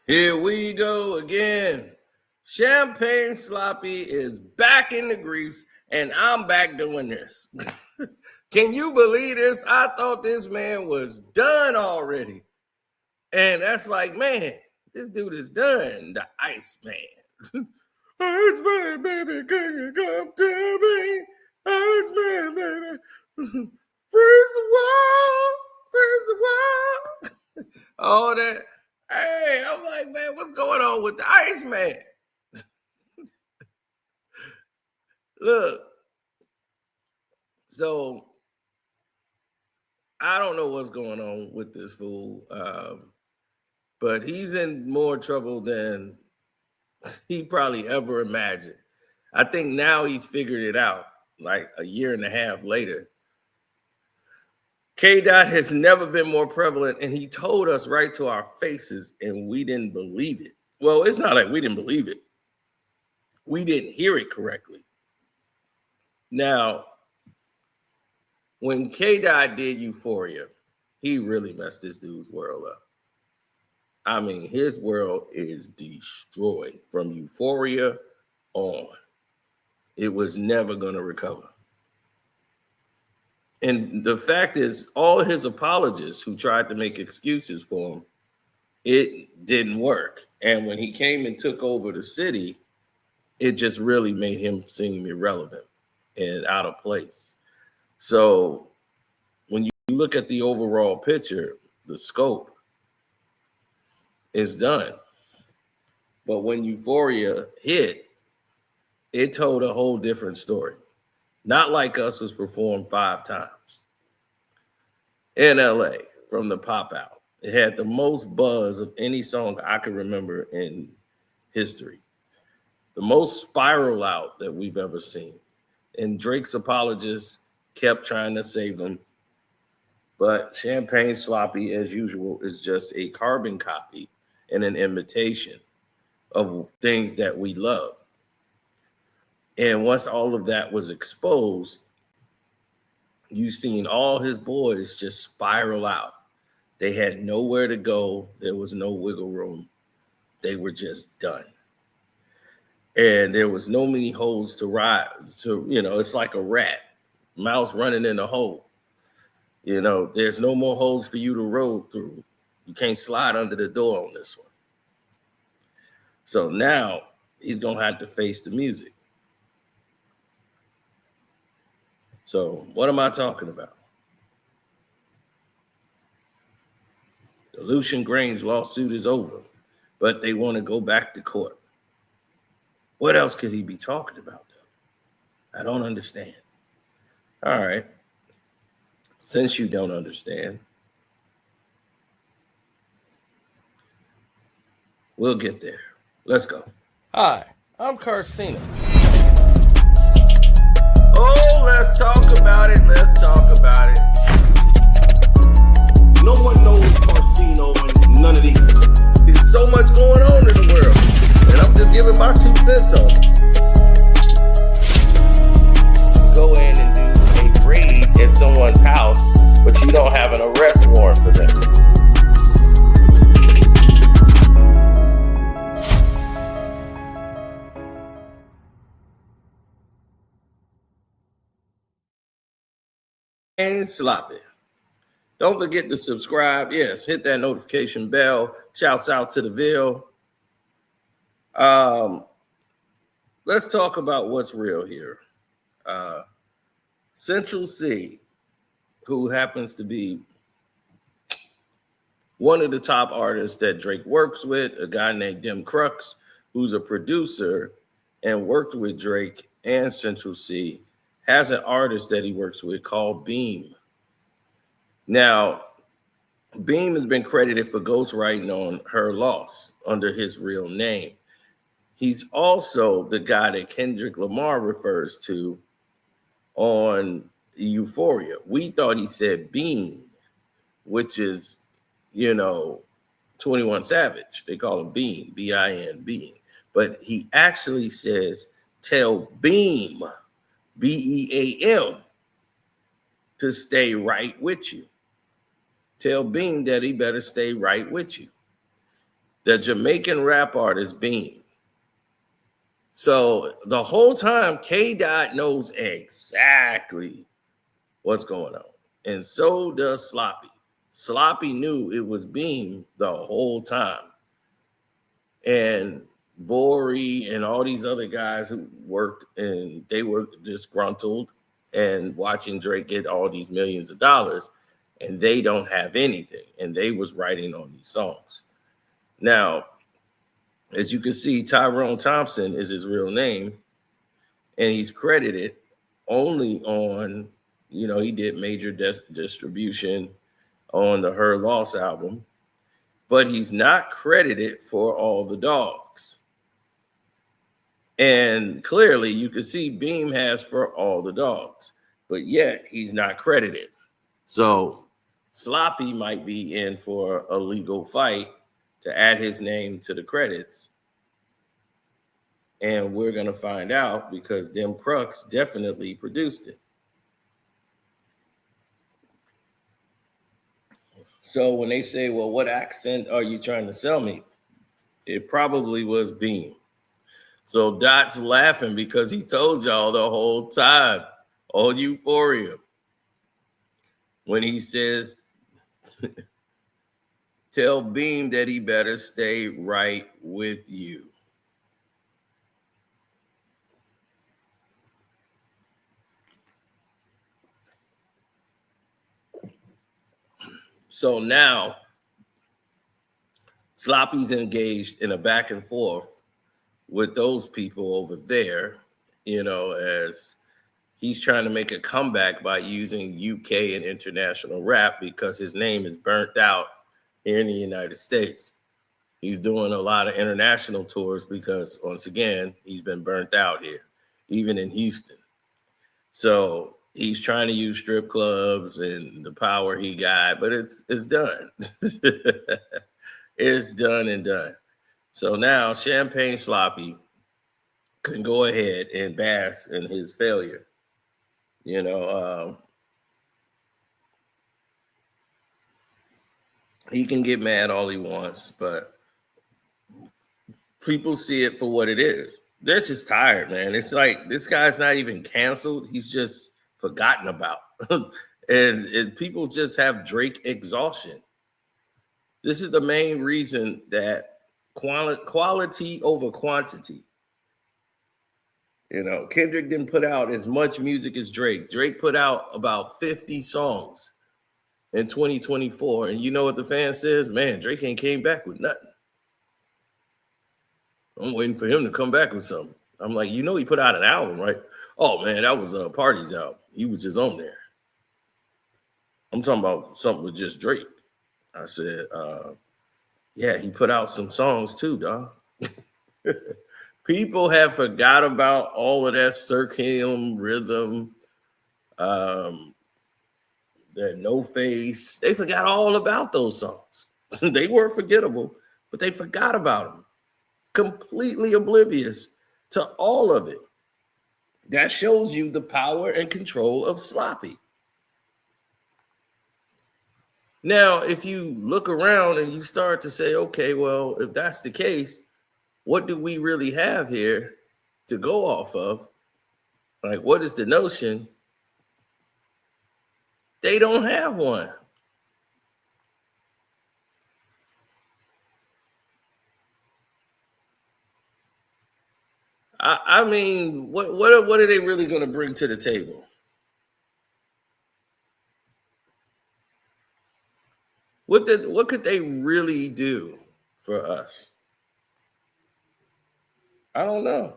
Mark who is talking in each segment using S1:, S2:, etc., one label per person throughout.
S1: Here we go again. Champagne Sloppy is back in the grease, and I'm back doing this. Can you believe this? I thought this man was done already. And that's like, man, this dude is done. The Iceman. Iceman, baby, can you come to me? Iceman, baby. Freeze the wall, freeze the wall. All that. Hey, I'm like, man, what's going on with the Iceman? Look, so I don't know what's going on with this fool, but he's in more trouble than he probably ever imagined. I think now he's figured it out, like a year and a half later. K-Dot has never been more prevalent, and he told us right to our faces, and we didn't believe it. Well, it's not like we didn't believe it. We didn't hear it correctly. Now, when K-Dot did Euphoria, he really messed this dude's world up. I mean, his world is destroyed from Euphoria on. It was never going to recover. And the fact is, all his apologists who tried to make excuses for him, it didn't work. And when he came and took over the city, it just really made him seem irrelevant and out of place. So when you look at the overall picture, the scope is done. But when Euphoria hit, it told a whole different story. Not Like Us was performed 5 times in LA from the pop out. It had the most buzz of any song I could remember in history. The most spiral out that we've ever seen. And Drake's apologists kept trying to save him. But Champagne Sloppy, as usual, is just a carbon copy and an imitation of things that we love. And once all of that was exposed, you've seen all his boys just spiral out. They had nowhere to go. There was no wiggle room. They were just done. And there was no many holes to ride. So, it's like a rat, mouse running in a hole. There's no more holes for you to roll through. You can't slide under the door on this one. So now he's going to have to face the music. So what am I talking about? The Lucian Grange lawsuit is over, but they want to go back to court. What else could he be talking about, though? I don't understand. All right. Since you don't understand, we'll get there. Let's go. Hi, I'm Carcino. Oh, let's talk about it. Let's talk about it.
S2: No one knows Carcino and none of these.
S1: There's so much going on in the world, and I'm just giving my 2 cents on it. Go in and do a raid at someone's house, but you don't have an arrest warrant for them. And sloppy. Don't forget to subscribe. Yes, hit that notification bell. Shouts out to the Ville. Let's talk about what's real here. Central C, who happens to be one of the top artists that Drake works with, a guy named Dem Crux, who's a producer and worked with Drake and Central C, has an artist that he works with called Beam. Now, Beam has been credited for ghostwriting on Her Loss under his real name. He's also the guy that Kendrick Lamar refers to on Euphoria. We thought he said Beam, which is, 21 Savage. They call him Beam, B-I-N, Beam. But he actually says, tell Beam, B-E-A-M, to stay right with you. Tell Beam that he better stay right with you. the Jamaican rap artist Beam. So the whole time, K Dot knows exactly what's going on. And so does Sloppy. Sloppy knew it was Beam the whole time. And Vori and all these other guys who worked, and they were disgruntled and watching Drake get all these millions of dollars, and they don't have anything. And they was writing on these songs. Now, as you can see, Tyrone Thompson is his real name, and he's credited only on, he did major distribution on the Her Loss album, but he's not credited for All the Dogs. And clearly you can see Beam has for All the Dogs, but yet he's not credited. So Sloppy might be in for a legal fight to add his name to the credits. And we're going to find out because Dem Crux definitely produced it. So when they say, well, what accent are you trying to sell me? It probably was Beam. So Dot's laughing because he told y'all the whole time on Euphoria when he says, tell Beam that he better stay right with you. So now Sloppy's engaged in a back and forth with those people over there, as he's trying to make a comeback by using UK and international rap because his name is burnt out here in the United States. He's doing a lot of international tours because, once again, he's been burnt out here, even in Houston. So he's trying to use strip clubs and the power he got, but it's done. It's done and done. So now Champagne Sloppy can go ahead and bask in his failure. He can get mad all he wants, but people see it for what it is. They're just tired, man. It's like this guy's not even canceled. He's just forgotten about. and people just have Drake exhaustion. This is the main reason that quality over quantity. Kendrick didn't put out as much music as Drake. Drake put out about 50 songs in 2024. And you know what the fan says? Man, Drake ain't came back with nothing. I'm waiting for him to come back with something. I'm like, he put out an album, right? Oh, man, that was Party's album. He was just on there. I'm talking about something with just Drake. I said, yeah, he put out some songs too, dog. People have forgot about all of that Circum rhythm, that No Face. They forgot all about those songs. They were forgettable, but they forgot about them. Completely oblivious to all of it. That shows you the power and control of Sloppy. Now, if you look around and you start to say, okay, well, if that's the case, what do we really have here to go off of? Like, what is the notion? They don't have one. I mean, what are they really going to bring to the table? What could they really do for us? I don't know.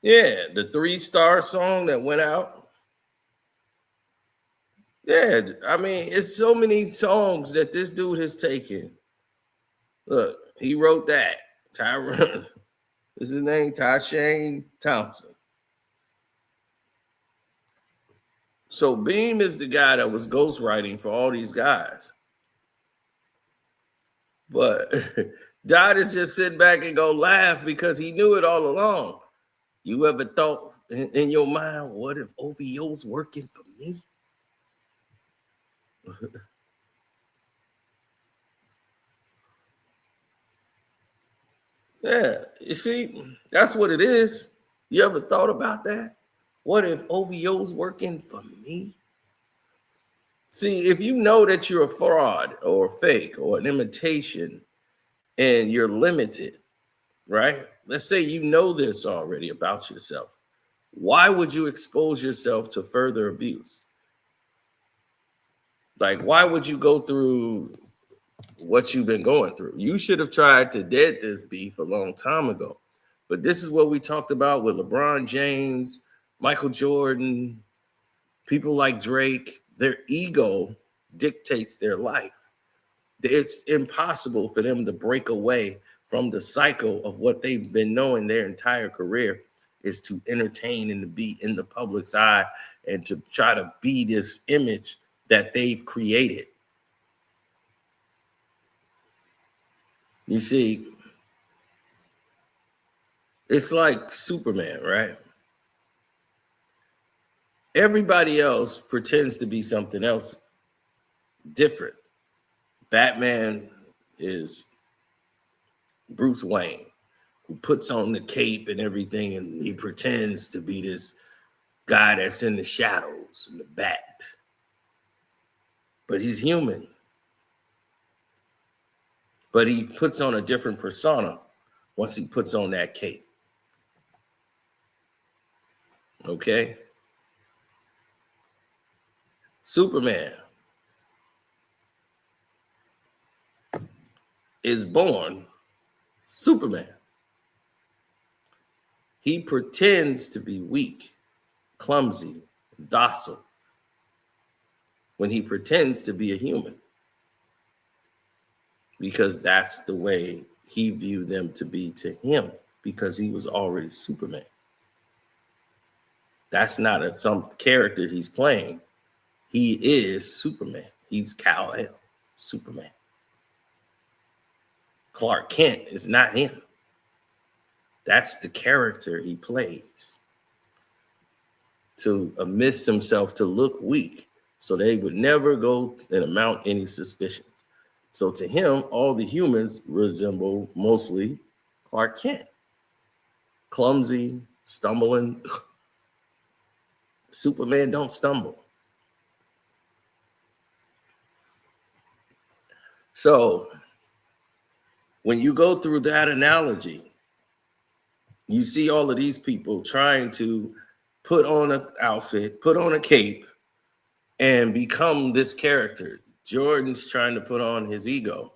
S1: Yeah, the 3-star song that went out. Yeah, I mean, it's so many songs that this dude has taken. Look, he wrote that. Tyrone, is his name? Tashane Thompson. So Beam is the guy that was ghostwriting for all these guys. But Dot is just sitting back and go laugh because he knew it all along. You ever thought in your mind, what if OVO's working for me? Yeah, you see, that's what it is. You ever thought about that? What if OVO's working for me? See, if you know that you're a fraud or a fake or an imitation and you're limited, right? Let's say you know this already about yourself. Why would you expose yourself to further abuse? Like, why would you go through what you've been going through? You should have tried to dead this beef a long time ago. But this is what we talked about with LeBron James, Michael Jordan, people like Drake. Their ego dictates their life. It's impossible for them to break away from the cycle of what they've been knowing their entire career is to entertain and to be in the public's eye and to try to be this image that they've created. You see, it's like Superman, right? Everybody else pretends to be something else different. Batman is Bruce Wayne, who puts on the cape and everything, and he pretends to be this guy that's in the shadows in the bat. But he's human. But he puts on a different persona once he puts on that cape. Okay? Superman is born Superman. He pretends to be weak, clumsy, docile when he pretends to be a human, because that's the way he viewed them to be to him, because he was already Superman. That's not some character he's playing. He is Superman. He's Kal-El, Superman. Clark Kent is not him. That's the character he plays to amidst himself to look weak, so they would never go and amount any suspicions. So to him, all the humans resemble mostly Clark Kent. Clumsy, stumbling. Superman don't stumble. So when you go through that analogy, you see all of these people trying to put on an outfit, put on a cape, and become this character. Jordan's trying to put on his ego.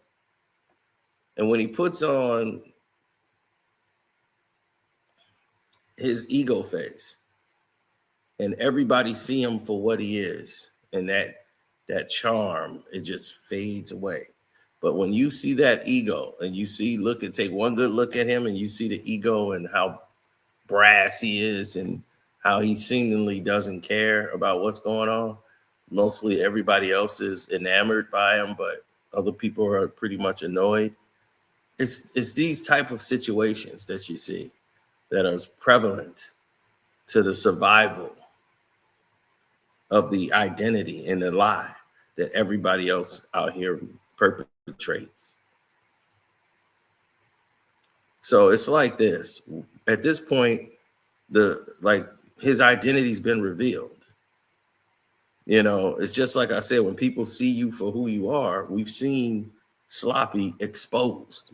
S1: And when he puts on his ego face, and everybody see him for what he is, and that charm, it just fades away. But when you see that ego and you see, take one good look at him and you see the ego and how brass he is and how he seemingly doesn't care about what's going on. Mostly everybody else is enamored by him, but other people are pretty much annoyed. It's these type of situations that you see that are prevalent to the survival of the identity and the lie that everybody else out here perpetrates. So it's like this. At this point, his identity's been revealed. You know, it's just like I said, when people see you for who you are, we've seen Sloppy exposed.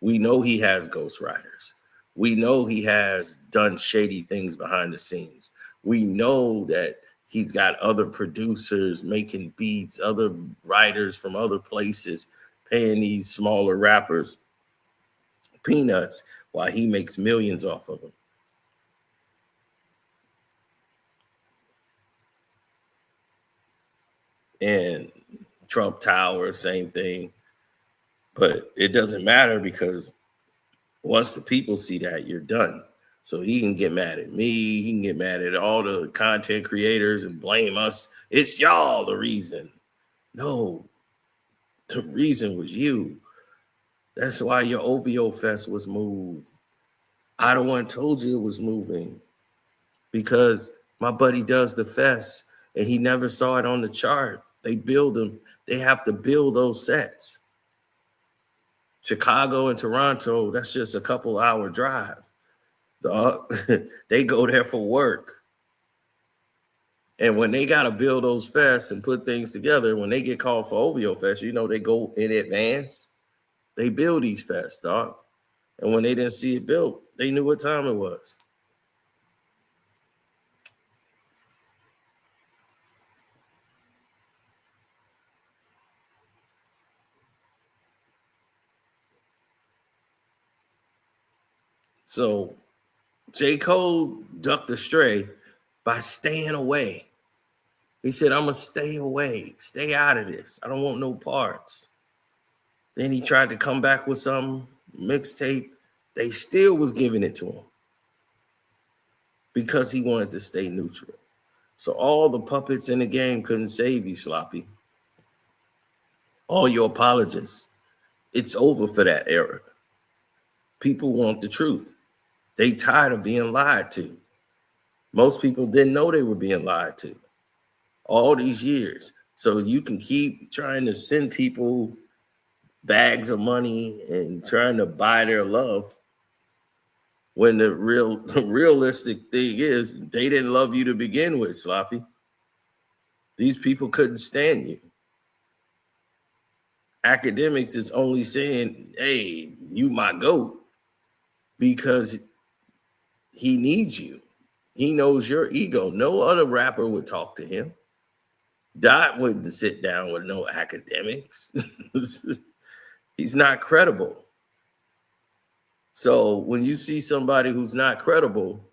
S1: We know he has ghostwriters. We know he has done shady things behind the scenes. We know that he's got other producers making beats, other writers from other places paying these smaller rappers peanuts while he makes millions off of them. And Trump Tower, same thing. But it doesn't matter, because once the people see that, you're done. So he can get mad at me. He can get mad at all the content creators and blame us. It's y'all the reason. No, the reason was you. That's why your OVO Fest was moved. I the one told you it was moving because my buddy does the fest and he never saw it on the chart. They build them. They have to build those sets. Chicago and Toronto, that's just a couple hour drive. They go there for work. And when they got to build those fests and put things together, when they get called for OVO Fest, you know, they go in advance. They build these fests, dog. And when they didn't see it built, they knew what time it was. So J. Cole ducked astray by staying away. He said, I'm going to stay away, stay out of this. I don't want no parts. Then he tried to come back with some mixtape. They still was giving it to him because he wanted to stay neutral. So all the puppets in the game couldn't save you, Sloppy. All your apologists. It's over for that era. People want the truth. They tired of being lied to. Most people didn't know they were being lied to all these years. So you can keep trying to send people bags of money and trying to buy their love when the realistic thing is they didn't love you to begin with, Sloppy. These people couldn't stand you. Academics is only saying, hey, you my GOAT, because he needs you. He knows your ego. No other rapper would talk to him. Dot wouldn't sit down with no academics. He's not credible. So when you see somebody who's not credible,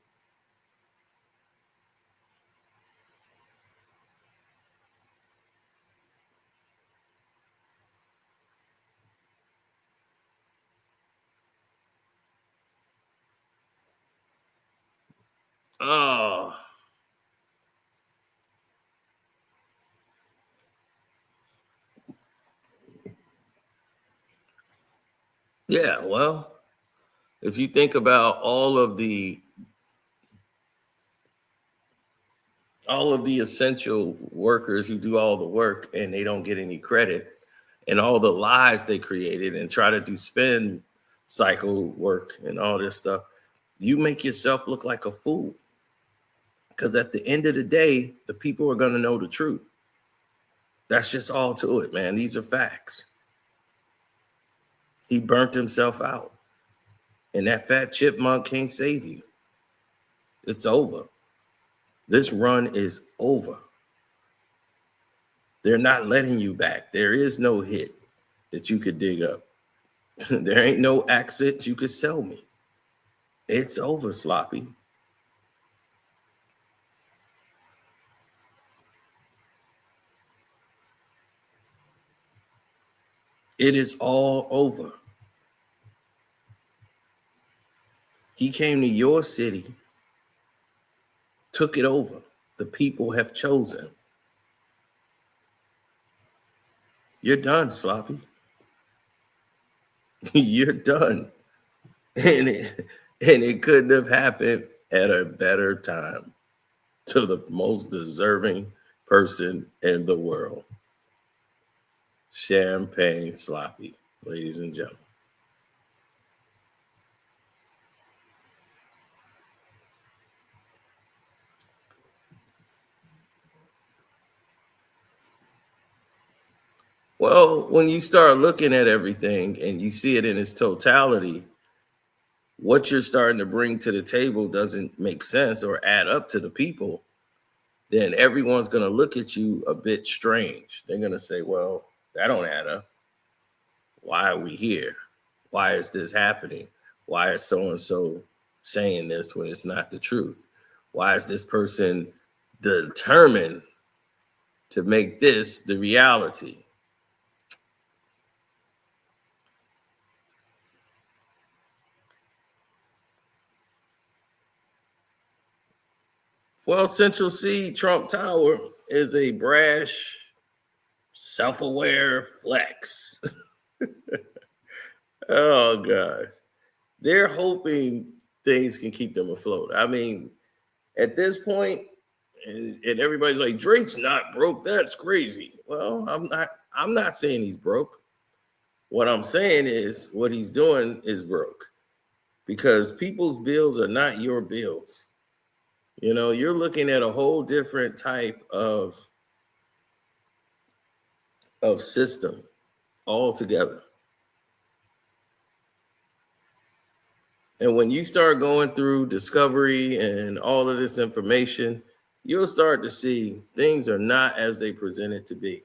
S1: oh, yeah, well, if you think about all of the essential workers who do all the work and they don't get any credit, and all the lies they created and try to do spin cycle work and all this stuff, you make yourself look like a fool. Because at the end of the day, the people are going to know the truth. That's just all to it, man. These are facts. He burnt himself out. And that fat chipmunk can't save you. It's over. This run is over. They're not letting you back. There is no hit that you could dig up. There ain't no accent you could sell me. It's over, Sloppy. It is all over. He came to your city, took it over. The people have chosen. You're done, Sloppy. You're done. And it couldn't have happened at a better time to the most deserving person in the world. Champagne Sloppy, ladies and gentlemen. Well, when you start looking at everything and you see it in its totality, what you're starting to bring to the table doesn't make sense or add up to the people, then everyone's going to look at you a bit strange. They're going to say, well, that don't add up. Why are we here? Why is this happening? Why is so-and-so saying this when it's not the truth? Why is this person determined to make this the reality? Well, Central C Trump Tower is a brash, self-aware flex. Oh gosh. They're hoping things can keep them afloat. I mean, at this point, and everybody's like, Drake's not broke. That's crazy. Well, I'm not saying he's broke. What I'm saying is what he's doing is broke because people's bills are not your bills. You know, you're looking at a whole different type of system altogether. And when you start going through discovery and all of this information, you'll start to see things are not as they presented to be.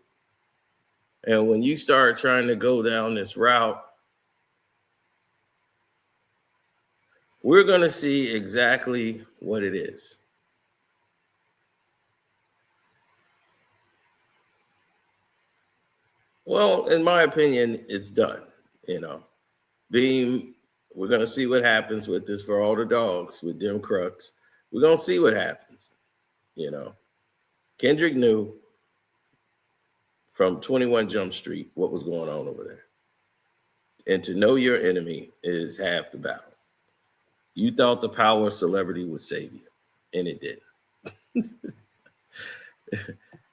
S1: And when you start trying to go down this route, we're going to see exactly what it is. Well, in my opinion, it's done. You know, being we're going to see what happens with this for all the dogs with them crooks. We're going to see what happens. You know, Kendrick knew from 21 Jump Street what was going on over there. And to know your enemy is half the battle. You thought the power of celebrity would save you, and it didn't.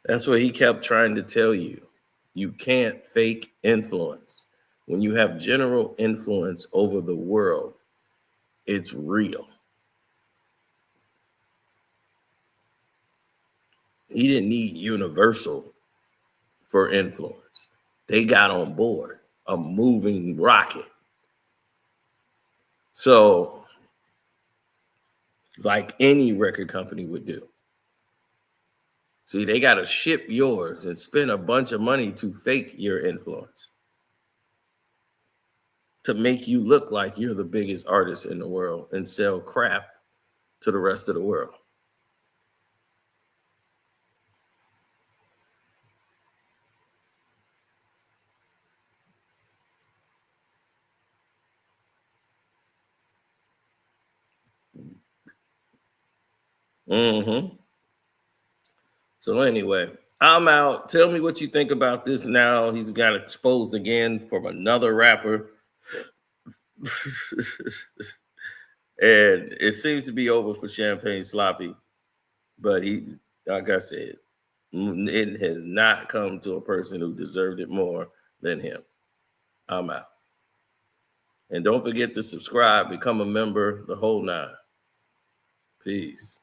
S1: That's what he kept trying to tell you. You can't fake influence. When you have general influence over the world, it's real. He didn't need Universal for influence. They got on board a moving rocket. So, like any record company would do. See, they got to ship yours and spend a bunch of money to fake your influence, to make you look like you're the biggest artist in the world and sell crap to the rest of the world. Mm-hmm. So anyway, I'm out. Tell me what you think about this now. He's got exposed again from another rapper. And it seems to be over for Champagne Sloppy. But he, like I said, it has not come to a person who deserved it more than him. I'm out. And don't forget to subscribe, become a member, the whole nine. Peace.